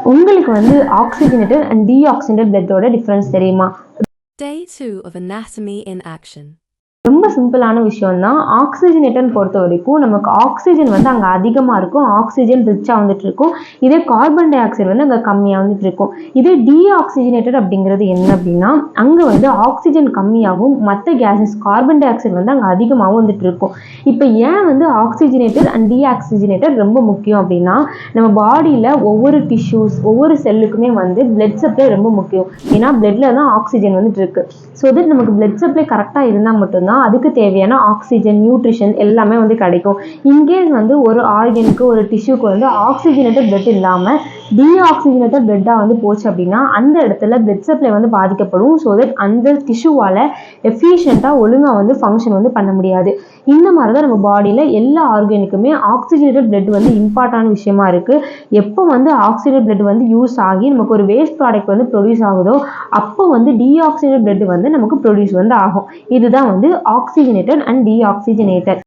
உங்களுக்கு வந்து oxygenated and deoxygenated பிளட்டோட difference தெரியுமா? Day 2 of Anatomy in Action. ரொம்ப சிம்பிளான விஷயம் தான். ஆக்சிஜனேட்டர்னு பொறுத்த வரைக்கும் நமக்கு ஆக்சிஜன் வந்து அங்கே அதிகமாக இருக்கும், ஆக்சிஜன் ரிச்சாக வந்துட்டு இருக்கும். இதே கார்பன் டை ஆக்சைடு வந்து அங்கே கம்மியாக வந்துட்டு இருக்கும். இதே டீஆக்சிஜனேட்டட் அப்படிங்கிறது என்ன அப்படின்னா, அங்கே வந்து ஆக்சிஜன் கம்மியாகவும் மற்ற கேஸஸ் கார்பன் டை ஆக்சைடு வந்து அங்கே அதிகமாகவும் வந்துட்டு இருக்கும். இப்போ ஏன் வந்து ஆக்சிஜனேட்டட் அண்ட் டீஆக்சிஜனேட்டட் ரொம்ப முக்கியம் அப்படின்னா, நம்ம பாடியில் ஒவ்வொரு டிஷ்யூஸ் ஒவ்வொரு செல்லுக்குமே வந்து பிளட் சப்ளை ரொம்ப முக்கியம். ஏன்னா பிளட்ல தான் ஆக்சிஜன் வந்துட்டு இருக்கு. ஸோ தட் நமக்கு பிளட் சப்ளை கரெக்டாக இருந்தால் மட்டும்தான் அதுக்கு தேவையான ஆக்சிஜன் நியூட்ரிஷன் எல்லாமே வந்து கிடைக்கும். இன்கேஸ் வந்து ஒரு ஆர்கனுக்கு ஒரு டிஷ்யூக்கு வந்து ஆக்சிஜனேட்டட் பிளட் இல்லாமல் டீஆக்சிஜனேட்டட் பிளட்டாக வந்து போச்சு அப்படின்னா அந்த இடத்துல பிளட் சப்ளை வந்து பாதிக்கப்படும். ஸோ தட் அந்த டிஷ்யூவால் எஃபிஷியண்ட்டாக ஒழுங்காக வந்து ஃபங்க்ஷன் வந்து பண்ண முடியாது. இந்த மாதிரி தான் நம்ம பாடியில் எல்லா ஆர்கனுக்குமே ஆக்சிஜனேட்டட் பிளட் வந்து இம்பார்ட்டான விஷயமா இருக்குது. எப்போ வந்து ஆக்சிஜனேட்டட் பிளட் வந்து யூஸ் ஆகி நமக்கு ஒரு வேஸ்ட் ப்ராடக்ட் வந்து ப்ரொடியூஸ் ஆகுதோ அப்போ வந்து டீஆக்சிஜனேட்டட் பிளட் வந்து நமக்கு ப்ரொடியூஸ் வந்து ஆகும். இதுதான் வந்து ஆக்சிஜனேட்டட் அண்ட் டீஆக்சிஜனேட்டட்.